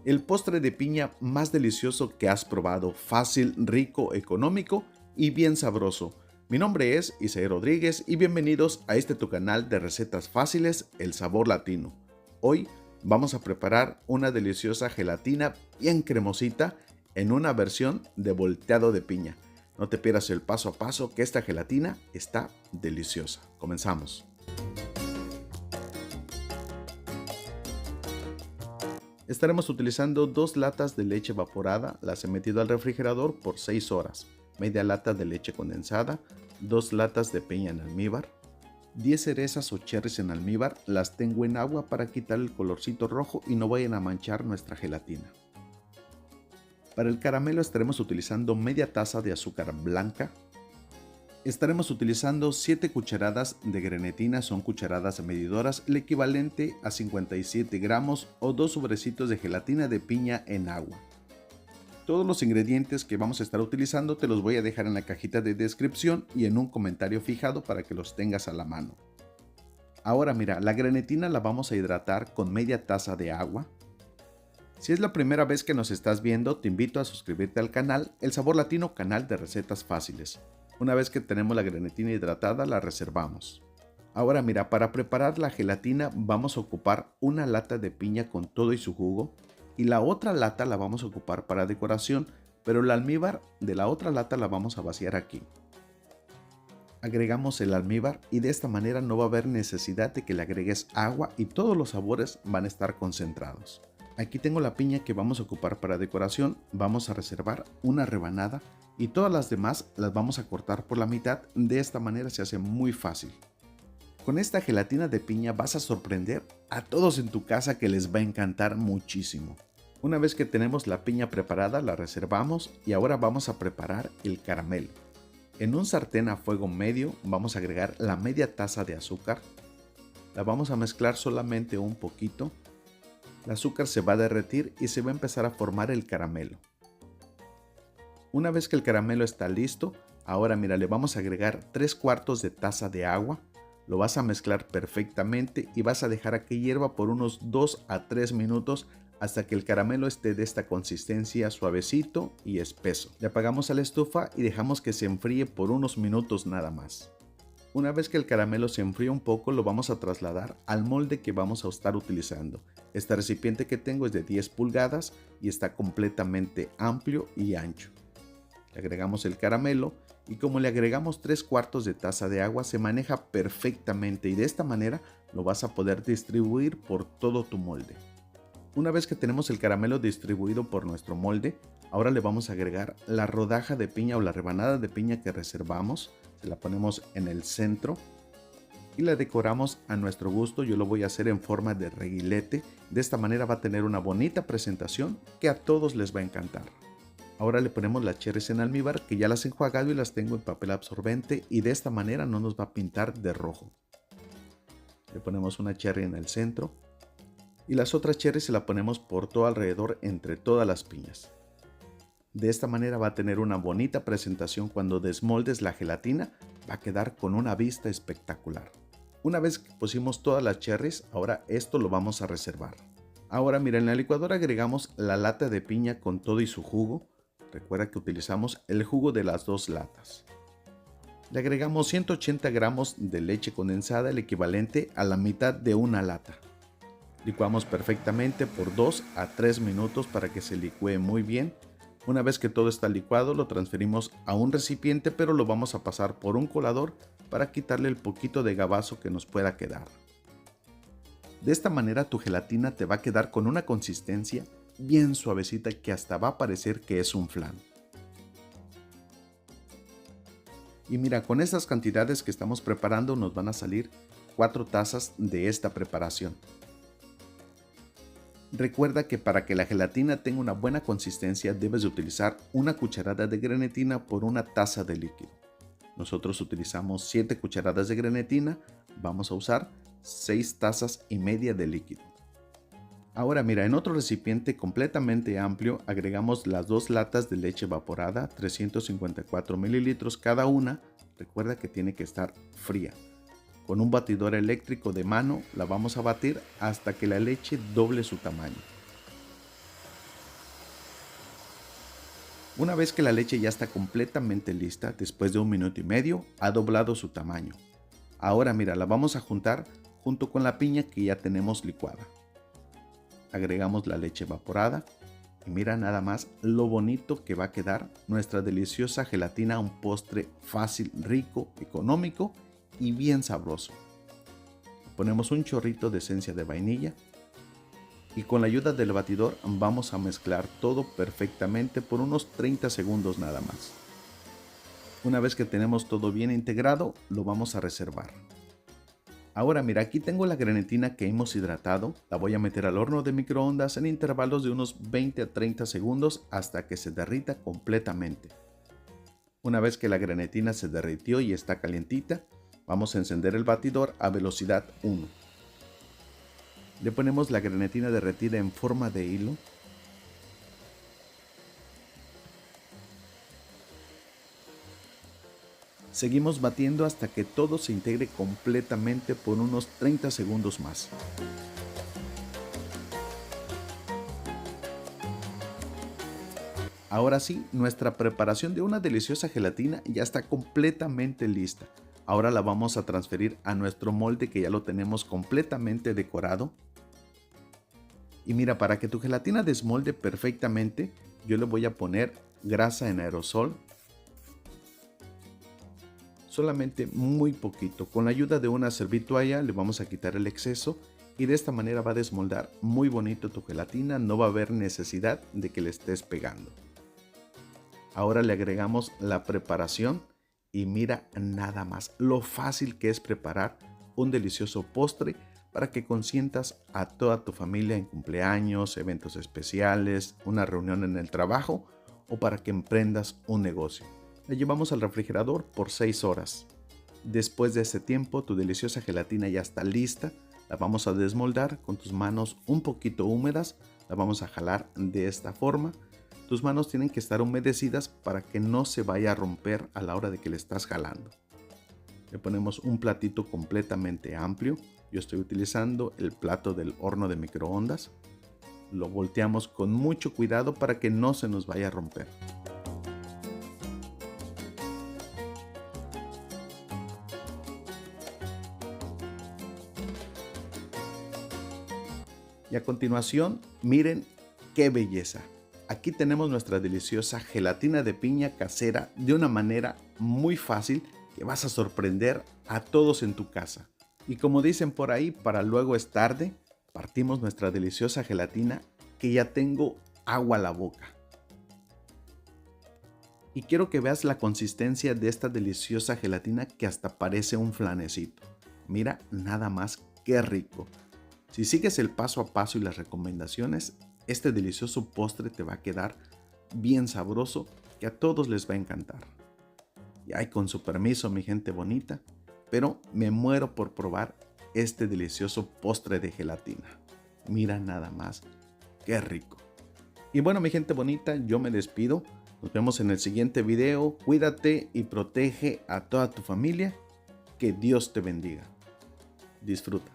El postre de piña más delicioso que has probado, fácil, rico, económico y bien sabroso. Mi nombre es Isaí Rodríguez y bienvenidos a este tu canal de recetas fáciles, El Sabor Latino. Hoy vamos a preparar una deliciosa gelatina bien cremosita en una versión de volteado de piña. No te pierdas el paso a paso que esta gelatina está deliciosa. Comenzamos. Estaremos utilizando 2 latas de leche evaporada, las he metido al refrigerador por 6 horas, media lata de leche condensada, 2 latas de piña en almíbar, 10 cerezas o cherries en almíbar, las tengo en agua para quitar el colorcito rojo y no vayan a manchar nuestra gelatina. Para el caramelo estaremos utilizando media taza de azúcar blanca. Estaremos utilizando 7 cucharadas de grenetina, son cucharadas medidoras, el equivalente a 57 gramos o 2 sobrecitos de gelatina de piña en agua. Todos los ingredientes que vamos a estar utilizando te los voy a dejar en la cajita de descripción y en un comentario fijado para que los tengas a la mano. Ahora mira, la grenetina la vamos a hidratar con media taza de agua. Si es la primera vez que nos estás viendo, te invito a suscribirte al canal El Sabor Latino, canal de recetas fáciles. Una vez que tenemos la grenetina hidratada, la reservamos. Ahora mira, para preparar la gelatina vamos a ocupar una lata de piña con todo y su jugo y la otra lata la vamos a ocupar para decoración, pero el almíbar de la otra lata la vamos a vaciar aquí. Agregamos el almíbar y de esta manera no va a haber necesidad de que le agregues agua y todos los sabores van a estar concentrados. Aquí tengo la piña que vamos a ocupar para decoración, vamos a reservar una rebanada y todas las demás las vamos a cortar por la mitad, de esta manera se hace muy fácil. Con esta gelatina de piña vas a sorprender a todos en tu casa que les va a encantar muchísimo. Una vez que tenemos la piña preparada la reservamos y ahora vamos a preparar el caramelo. En un sartén a fuego medio vamos a agregar la media taza de azúcar, la vamos a mezclar solamente un poquito. El azúcar se va a derretir y se va a empezar a formar el caramelo. Una vez que el caramelo está listo, ahora mira, le vamos a agregar 3/4 de taza de agua. Lo vas a mezclar perfectamente y vas a dejar a que hierva por unos 2 a 3 minutos hasta que el caramelo esté de esta consistencia suavecito y espeso. Le apagamos a la estufa y dejamos que se enfríe por unos minutos nada más. Una vez que el caramelo se enfríe un poco, lo vamos a trasladar al molde que vamos a estar utilizando. Este recipiente que tengo es de 10 pulgadas y está completamente amplio y ancho. Le agregamos el caramelo y como le agregamos 3/4 de taza de agua se maneja perfectamente y de esta manera lo vas a poder distribuir por todo tu molde. Una vez que tenemos el caramelo distribuido por nuestro molde, ahora le vamos a agregar la rodaja de piña o la rebanada de piña que reservamos, se la ponemos en el centro y la decoramos a nuestro gusto. Yo lo voy a hacer en forma de reguilete, de esta manera va a tener una bonita presentación que a todos les va a encantar. Ahora le ponemos las cherries en almíbar que ya las he enjuagado y las tengo en papel absorbente y de esta manera no nos va a pintar de rojo. Le ponemos una cherry en el centro y las otras cherries se la ponemos por todo alrededor entre todas las piñas. De esta manera va a tener una bonita presentación cuando desmoldes la gelatina, va a quedar con una vista espectacular. Una vez que pusimos todas las cherries, ahora esto lo vamos a reservar. Ahora mira, en la licuadora agregamos la lata de piña con todo y su jugo. Recuerda que utilizamos el jugo de las 2 latas. Le agregamos 180 gramos de leche condensada, el equivalente a la mitad de una lata. Licuamos perfectamente por 2 a 3 minutos para que se licúe muy bien. Una vez que todo está licuado, lo transferimos a un recipiente, pero lo vamos a pasar por un colador para quitarle el poquito de gabazo que nos pueda quedar. De esta manera tu gelatina te va a quedar con una consistencia bien suavecita que hasta va a parecer que es un flan. Y mira, con estas cantidades que estamos preparando nos van a salir 4 tazas de esta preparación. Recuerda que para que la gelatina tenga una buena consistencia debes de utilizar una cucharada de grenetina por una taza de líquido. Nosotros utilizamos 7 cucharadas de grenetina, vamos a usar 6 tazas y media de líquido. Ahora mira, en otro recipiente completamente amplio agregamos las 2 latas de leche evaporada, 354 mililitros cada una. Recuerda que tiene que estar fría. Con un batidor eléctrico de mano la vamos a batir hasta que la leche doble su tamaño. Una vez que la leche ya está completamente lista, después de 1 minuto y medio, ha doblado su tamaño. Ahora mira, la vamos a juntar junto con la piña que ya tenemos licuada. Agregamos la leche evaporada y mira nada más lo bonito que va a quedar nuestra deliciosa gelatina, un postre fácil, rico, económico y bien sabroso. Ponemos un chorrito de esencia de vainilla y con la ayuda del batidor vamos a mezclar todo perfectamente por unos 30 segundos nada más. Una vez que tenemos todo bien integrado, lo vamos a reservar. Ahora mira, aquí tengo la grenetina que hemos hidratado, la voy a meter al horno de microondas en intervalos de unos 20 a 30 segundos hasta que se derrita completamente. Una vez que la grenetina se derritió y está calientita, vamos a encender el batidor a velocidad 1. Le ponemos la grenetina derretida en forma de hilo. Seguimos batiendo hasta que todo se integre completamente por unos 30 segundos más. Ahora sí, nuestra preparación de una deliciosa gelatina ya está completamente lista. Ahora la vamos a transferir a nuestro molde que ya lo tenemos completamente decorado. Y mira, para que tu gelatina desmolde perfectamente, yo le voy a poner grasa en aerosol. Solamente muy poquito. Con la ayuda de una servitoalla le vamos a quitar el exceso y de esta manera va a desmoldar muy bonito tu gelatina. No va a haber necesidad de que le estés pegando. Ahora le agregamos la preparación y mira nada más lo fácil que es preparar un delicioso postre para que consientas a toda tu familia en cumpleaños, eventos especiales, una reunión en el trabajo o para que emprendas un negocio. La llevamos al refrigerador por 6 horas. Después de ese tiempo, tu deliciosa gelatina ya está lista. La vamos a desmoldar con tus manos un poquito húmedas. La vamos a jalar de esta forma. Tus manos tienen que estar humedecidas para que no se vaya a romper a la hora de que le estás jalando. Le ponemos un platito completamente amplio. Yo estoy utilizando el plato del horno de microondas. Lo volteamos con mucho cuidado para que no se nos vaya a romper. Y a continuación, miren qué belleza. Aquí tenemos nuestra deliciosa gelatina de piña casera de una manera muy fácil que vas a sorprender a todos en tu casa. Y como dicen por ahí, para luego es tarde, partimos nuestra deliciosa gelatina que ya tengo agua a la boca. Y quiero que veas la consistencia de esta deliciosa gelatina que hasta parece un flanecito. Mira nada más qué rico. Si sigues el paso a paso y las recomendaciones, este delicioso postre te va a quedar bien sabroso que a todos les va a encantar. Y ay, con su permiso, mi gente bonita, pero me muero por probar este delicioso postre de gelatina. Mira nada más, qué rico. Y bueno, mi gente bonita, yo me despido. Nos vemos en el siguiente video. Cuídate y protege a toda tu familia. Que Dios te bendiga. Disfruta.